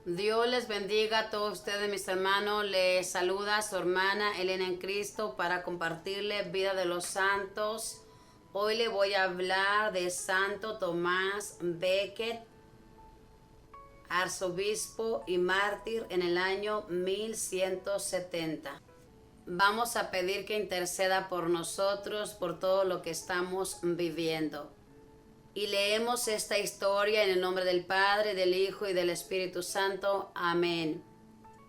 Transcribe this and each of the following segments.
Dios les bendiga a todos ustedes, mis hermanos. Les saluda su hermana Elena en Cristo para compartirle vida de los santos. Hoy le voy a hablar de Santo Tomás Becket, arzobispo y mártir en el año 1170. Vamos a pedir que interceda por nosotros, por todo lo que estamos viviendo. Y leemos esta historia en el nombre del Padre, del Hijo y del Espíritu Santo. Amén.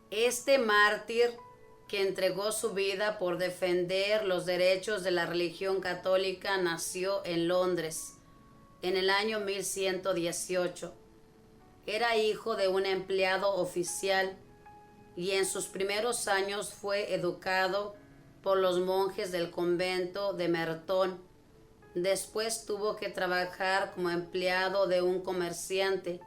Este mártir que entregó su vida por defender los derechos de la religión católica nació en Londres en el año 1118. Era hijo de un empleado oficial y en sus primeros años fue educado por los monjes del convento de Merton. Después tuvo que trabajar como empleado de un comerciante,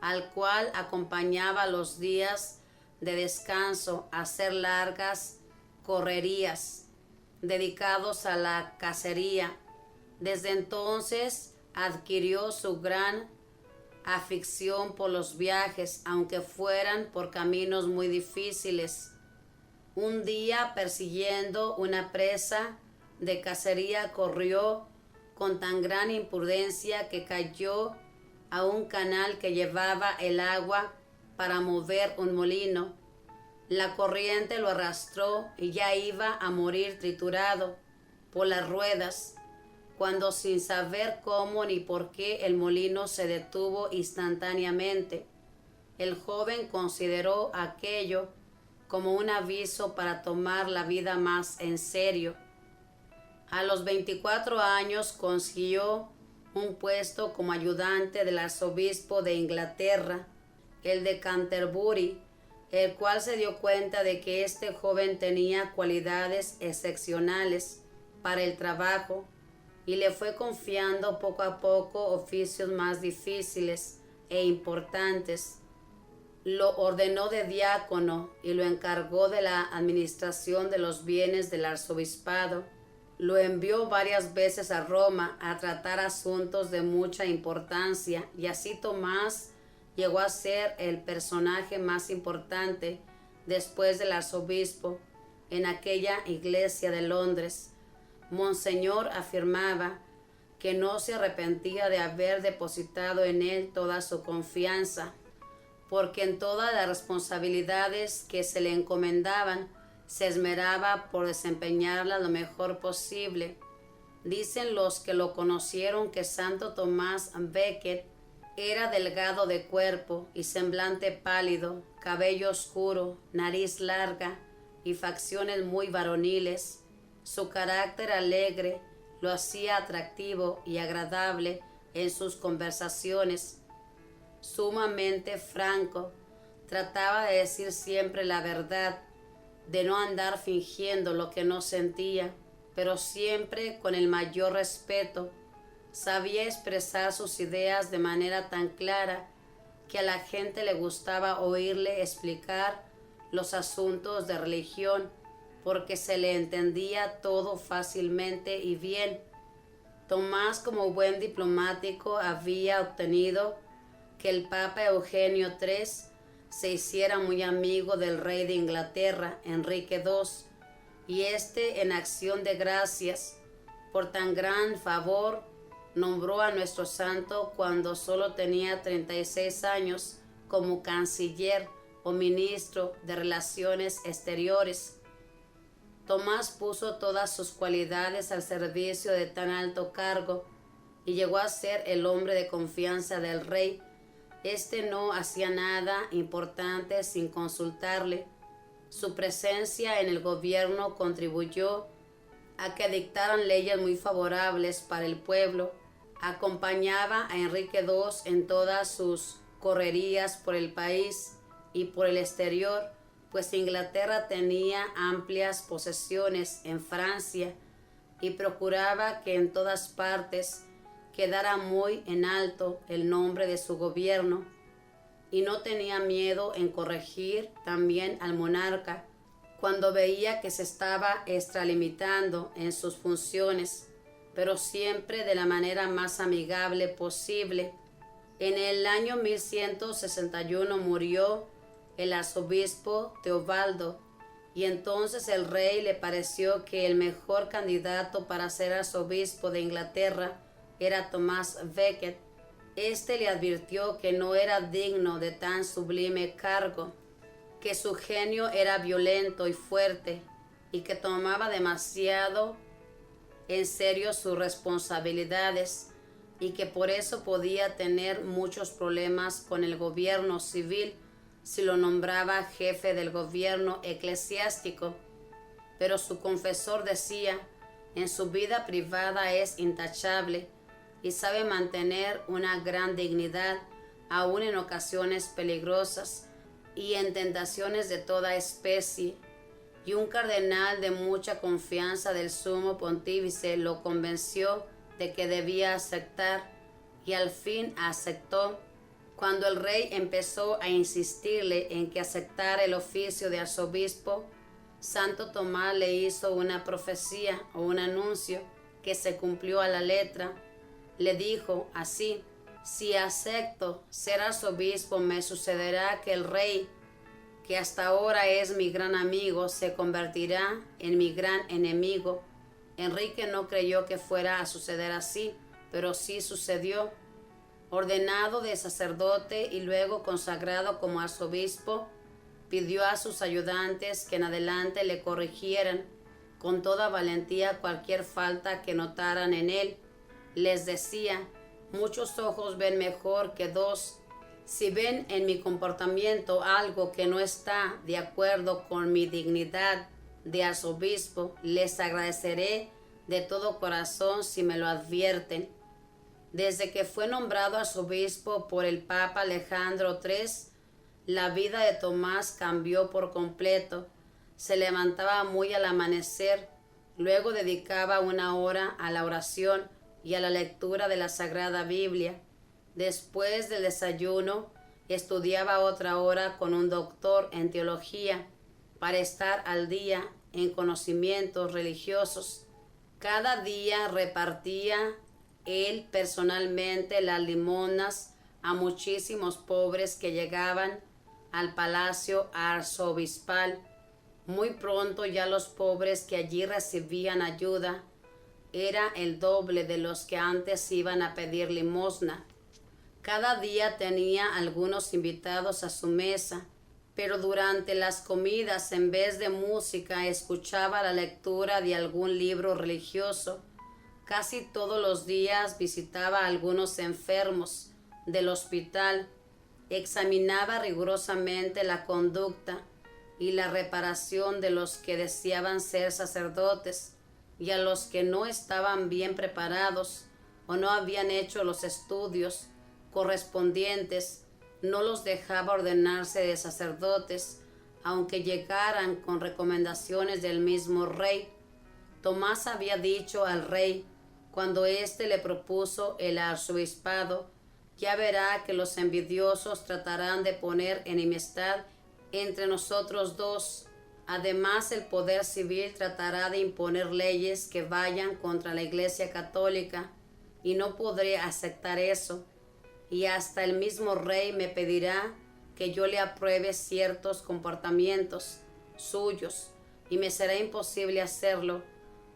al cual acompañaba los días de descanso a hacer largas correrías dedicados a la cacería. Desde entonces adquirió su gran afición por los viajes, aunque fueran por caminos muy difíciles. Un día, persiguiendo una presa de cacería, corrió con tan gran imprudencia que cayó a un canal que llevaba el agua para mover un molino. La corriente lo arrastró y ya iba a morir triturado por las ruedas, cuando sin saber cómo ni por qué el molino se detuvo instantáneamente. El joven consideró aquello como un aviso para tomar la vida más en serio. A los 24 años consiguió un puesto como ayudante del arzobispo de Inglaterra, el de Canterbury, el cual se dio cuenta de que este joven tenía cualidades excepcionales para el trabajo y le fue confiando poco a poco oficios más difíciles e importantes. Lo ordenó de diácono y lo encargó de la administración de los bienes del arzobispado. Lo envió varias veces a Roma a tratar asuntos de mucha importancia, y así Tomás llegó a ser el personaje más importante después del arzobispo en aquella iglesia de Londres. Monseñor afirmaba que no se arrepentía de haber depositado en él toda su confianza, porque en todas las responsabilidades que se le encomendaban se esmeraba por desempeñarla lo mejor posible. Dicen los que lo conocieron que Santo Tomás Becket era delgado de cuerpo y semblante pálido, cabello oscuro, nariz larga y facciones muy varoniles. Su carácter alegre lo hacía atractivo y agradable en sus conversaciones. Sumamente franco, trataba de decir siempre la verdad, de no andar fingiendo lo que no sentía, pero siempre con el mayor respeto. Sabía expresar sus ideas de manera tan clara que a la gente le gustaba oírle explicar los asuntos de religión, porque se le entendía todo fácilmente y bien. Tomás, como buen diplomático, había obtenido que el Papa Eugenio III se hiciera muy amigo del rey de Inglaterra, Enrique II, y este, en acción de gracias por tan gran favor, nombró a nuestro santo, cuando solo tenía 36 años, como canciller o ministro de Relaciones Exteriores. Tomás puso todas sus cualidades al servicio de tan alto cargo y llegó a ser el hombre de confianza del rey. Este no hacía nada importante sin consultarle. Su presencia en el gobierno contribuyó a que dictaran leyes muy favorables para el pueblo. Acompañaba a Enrique II en todas sus correrías por el país y por el exterior, pues Inglaterra tenía amplias posesiones en Francia y procuraba que en todas partes quedara muy en alto el nombre de su gobierno, y no tenía miedo en corregir también al monarca cuando veía que se estaba extralimitando en sus funciones, pero siempre de la manera más amigable posible. En el año 1161 murió el arzobispo Teobaldo, y entonces el rey le pareció que el mejor candidato para ser arzobispo de Inglaterra era Tomás Becket. Este le advirtió que no era digno de tan sublime cargo, que su genio era violento y fuerte, y que tomaba demasiado en serio sus responsabilidades, y que por eso podía tener muchos problemas con el gobierno civil si lo nombraba jefe del gobierno eclesiástico. Pero su confesor decía: en su vida privada es intachable y sabe mantener una gran dignidad, aun en ocasiones peligrosas y en tentaciones de toda especie. Y un cardenal de mucha confianza del sumo pontífice lo convenció de que debía aceptar, y al fin aceptó. Cuando el rey empezó a insistirle en que aceptara el oficio de arzobispo, Santo Tomás le hizo una profecía o un anuncio que se cumplió a la letra. Le dijo así: si acepto ser arzobispo, me sucederá que el rey, que hasta ahora es mi gran amigo, se convertirá en mi gran enemigo. Enrique no creyó que fuera a suceder así, pero sí sucedió. Ordenado de sacerdote y luego consagrado como arzobispo, pidió a sus ayudantes que en adelante le corrigieran con toda valentía cualquier falta que notaran en él. Les decía: muchos ojos ven mejor que dos. Si ven en mi comportamiento algo que no está de acuerdo con mi dignidad de arzobispo, les agradeceré de todo corazón si me lo advierten. Desde que fue nombrado arzobispo por el Papa Alejandro III, la vida de Tomás cambió por completo. Se levantaba muy al amanecer, luego dedicaba una hora a la oración y a la lectura de la Sagrada Biblia. Después del desayuno, estudiaba otra hora con un doctor en teología para estar al día en conocimientos religiosos. Cada día repartía él personalmente las limonas a muchísimos pobres que llegaban al palacio arzobispal. Muy pronto ya los pobres que allí recibían ayuda era el doble de los que antes iban a pedir limosna. Cada día tenía algunos invitados a su mesa, pero durante las comidas, en vez de música, escuchaba la lectura de algún libro religioso. Casi todos los días visitaba a algunos enfermos del hospital, examinaba rigurosamente la conducta y la reparación de los que deseaban ser sacerdotes, y a los que no estaban bien preparados o no habían hecho los estudios correspondientes, no los dejaba ordenarse de sacerdotes, aunque llegaran con recomendaciones del mismo rey. Tomás había dicho al rey, cuando éste le propuso el arzobispado: ya verá que los envidiosos tratarán de poner enemistad entre nosotros dos. Además, el poder civil tratará de imponer leyes que vayan contra la Iglesia Católica, y no podré aceptar eso. Y hasta el mismo rey me pedirá que yo le apruebe ciertos comportamientos suyos, y me será imposible hacerlo.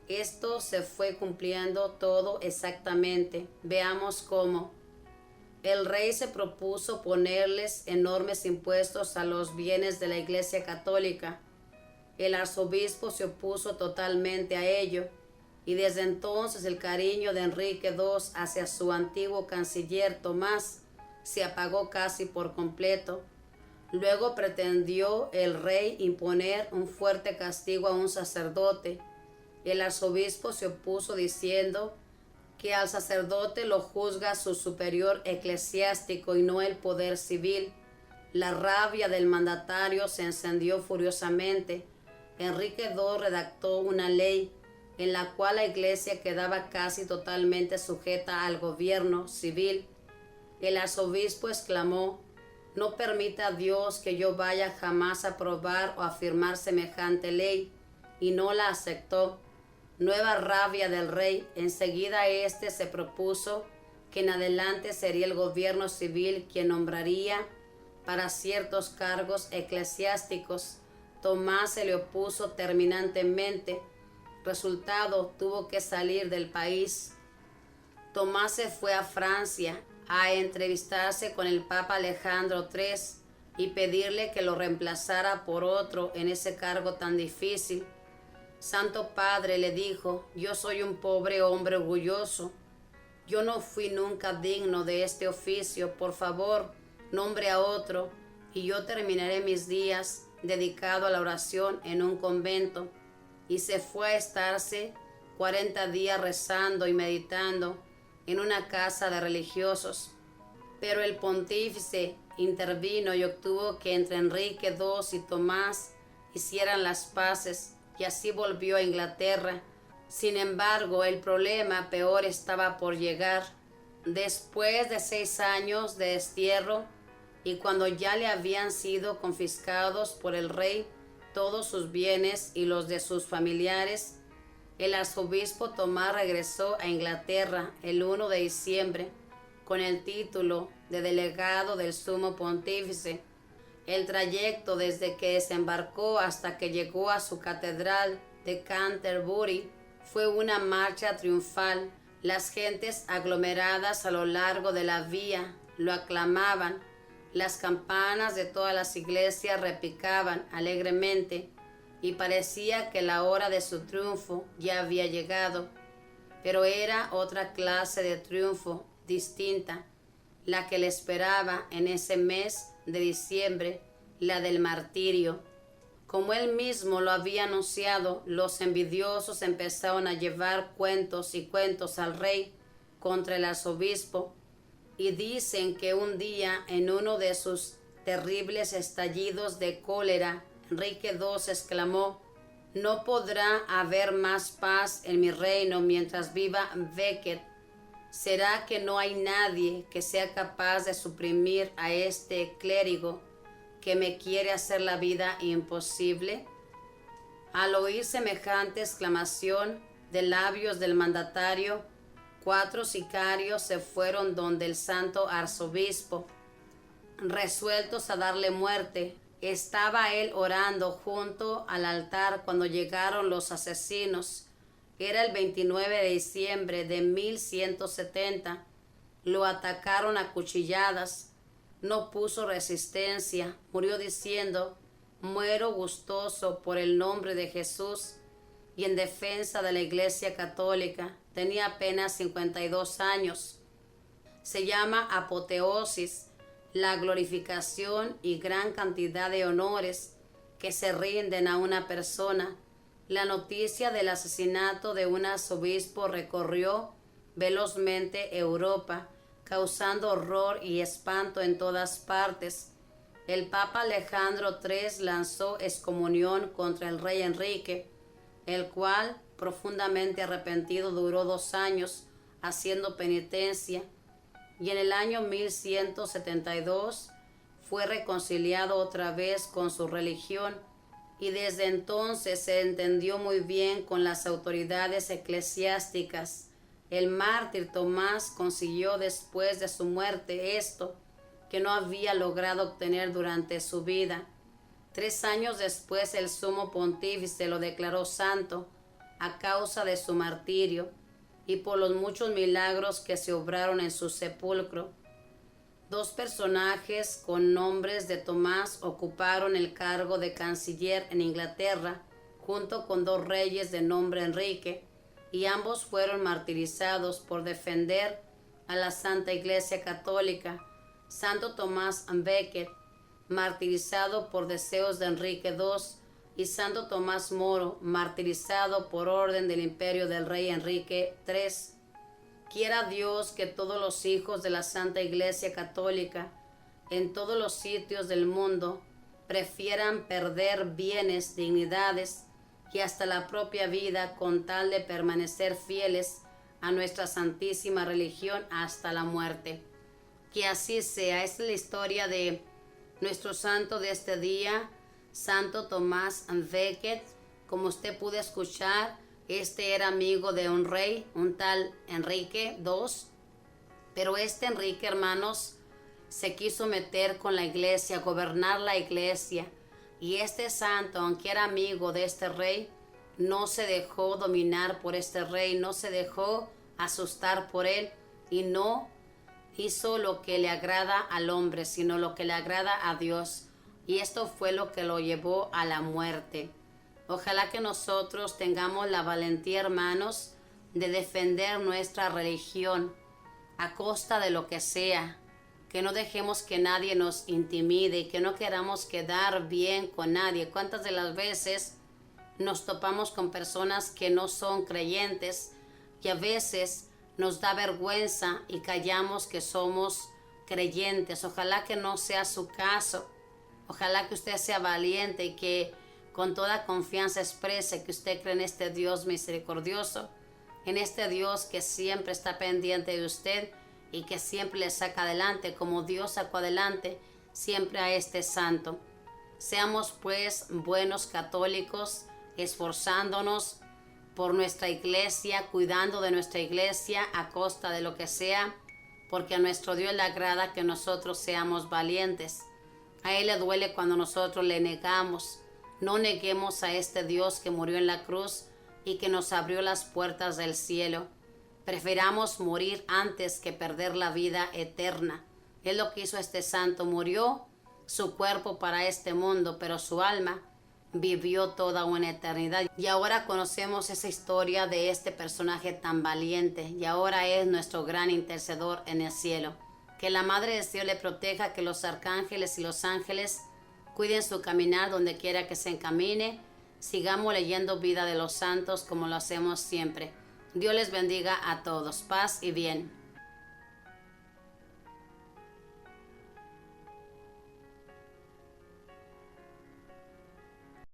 Esto se fue cumpliendo todo exactamente. Veamos cómo. El rey se propuso ponerles enormes impuestos a los bienes de la Iglesia Católica. El arzobispo se opuso totalmente a ello, y desde entonces el cariño de Enrique II hacia su antiguo canciller Tomás se apagó casi por completo. Luego pretendió el rey imponer un fuerte castigo a un sacerdote. El arzobispo se opuso diciendo que al sacerdote lo juzga su superior eclesiástico y no el poder civil. La rabia del mandatario se encendió furiosamente. Enrique II redactó una ley en la cual la Iglesia quedaba casi totalmente sujeta al gobierno civil. El arzobispo exclamó: no permita a Dios que yo vaya jamás a aprobar o a firmar semejante ley, y no la aceptó. Nueva rabia del rey. Enseguida éste se propuso que en adelante sería el gobierno civil quien nombraría para ciertos cargos eclesiásticos. Tomás se le opuso terminantemente. Resultado, tuvo que salir del país. Tomás se fue a Francia a entrevistarse con el Papa Alejandro III y pedirle que lo reemplazara por otro en ese cargo tan difícil. Santo Padre le dijo: yo soy un pobre hombre orgulloso. Yo no fui nunca digno de este oficio. Por favor, nombre a otro y yo terminaré mis días dedicado a la oración en un convento. Y se fue a estarse 40 días rezando y meditando en una casa de religiosos. Pero el pontífice intervino y obtuvo que entre Enrique II y Tomás hicieran las paces, y así volvió a Inglaterra. Sin embargo, el problema peor estaba por llegar. Después de 6 años de destierro, y cuando ya le habían sido confiscados por el rey todos sus bienes y los de sus familiares, el arzobispo Tomás regresó a Inglaterra el 1 de diciembre con el título de delegado del Sumo Pontífice. El trayecto desde que desembarcó hasta que llegó a su catedral de Canterbury fue una marcha triunfal. Las gentes aglomeradas a lo largo de la vía lo aclamaban. Las campanas de todas las iglesias repicaban alegremente y parecía que la hora de su triunfo ya había llegado. Pero era otra clase de triunfo distinta la que le esperaba en ese mes de diciembre, la del martirio. Como él mismo lo había anunciado, los envidiosos empezaron a llevar cuentos y cuentos al rey contra el arzobispo, y dicen que un día, en uno de sus terribles estallidos de cólera, Enrique II exclamó: no podrá haber más paz en mi reino mientras viva Becket. ¿Será que no hay nadie que sea capaz de suprimir a este clérigo que me quiere hacer la vida imposible? Al oír semejante exclamación de labios del mandatario, 4 sicarios se fueron donde el santo arzobispo, resueltos a darle muerte. Estaba él orando junto al altar cuando llegaron los asesinos. Era el 29 de diciembre de 1170. Lo atacaron a cuchilladas. No puso resistencia. Murió diciendo: muero gustoso por el nombre de Jesús y en defensa de la Iglesia Católica. Tenía apenas 52 años. Se llama apoteosis, la glorificación y gran cantidad de honores que se rinden a una persona. La noticia del asesinato de un arzobispo recorrió velozmente Europa, causando horror y espanto en todas partes. El Papa Alejandro III lanzó excomunión contra el rey Enrique, el cual, profundamente arrepentido, duró 2 años haciendo penitencia, y en el año 1172 fue reconciliado otra vez con su religión, y desde entonces se entendió muy bien con las autoridades eclesiásticas. El mártir Tomás consiguió después de su muerte esto que no había logrado obtener durante su vida. 3 años después el sumo pontífice lo declaró santo a causa de su martirio y por los muchos milagros que se obraron en su sepulcro. 2 personajes con nombres de Tomás ocuparon el cargo de canciller en Inglaterra, junto con 2 reyes de nombre Enrique, y ambos fueron martirizados por defender a la Santa Iglesia Católica. Santo Tomás Becket, martirizado por deseos de Enrique II, y Santo Tomás Moro, martirizado por orden del imperio del rey Enrique III. Quiera Dios que todos los hijos de la Santa Iglesia Católica en todos los sitios del mundo prefieran perder bienes, dignidades y hasta la propia vida con tal de permanecer fieles a nuestra santísima religión hasta la muerte. Que así sea. Esta es la historia de nuestro santo de este día, Santo Tomás Becket. Como usted pudo escuchar, este era amigo de un rey, un tal Enrique II, Pero este Enrique, hermanos, se quiso meter con la iglesia, gobernar la iglesia. Y este santo, aunque era amigo de este rey, no se dejó dominar por este rey, no se dejó asustar por él y no hizo lo que le agrada al hombre, sino lo que le agrada a Dios. Y esto fue lo que lo llevó a la muerte. Ojalá que nosotros tengamos la valentía, hermanos, de defender nuestra religión a costa de lo que sea, que no dejemos que nadie nos intimide y que no queramos quedar bien con nadie. ¿Cuántas de las veces nos topamos con personas que no son creyentes y a veces nos da vergüenza y callamos que somos creyentes? Ojalá que no sea su caso. Ojalá que usted sea valiente y que con toda confianza exprese que usted cree en este Dios misericordioso, en este Dios que siempre está pendiente de usted y que siempre le saca adelante, como Dios sacó adelante siempre a este santo. Seamos pues buenos católicos, esforzándonos por nuestra iglesia, cuidando de nuestra iglesia a costa de lo que sea, porque a nuestro Dios le agrada que nosotros seamos valientes. A Él le duele cuando nosotros le negamos. No neguemos a este Dios que murió en la cruz y que nos abrió las puertas del cielo. Preferamos morir antes que perder la vida eterna. Es lo que hizo este santo. Murió su cuerpo para este mundo, pero su alma vivió toda una eternidad. Y ahora conocemos esa historia de este personaje tan valiente y ahora es nuestro gran intercedor en el cielo. Que la Madre de Dios le proteja, que los arcángeles y los ángeles cuiden su caminar donde quiera que se encamine. Sigamos leyendo vida de los santos como lo hacemos siempre. Dios les bendiga a todos. Paz y bien.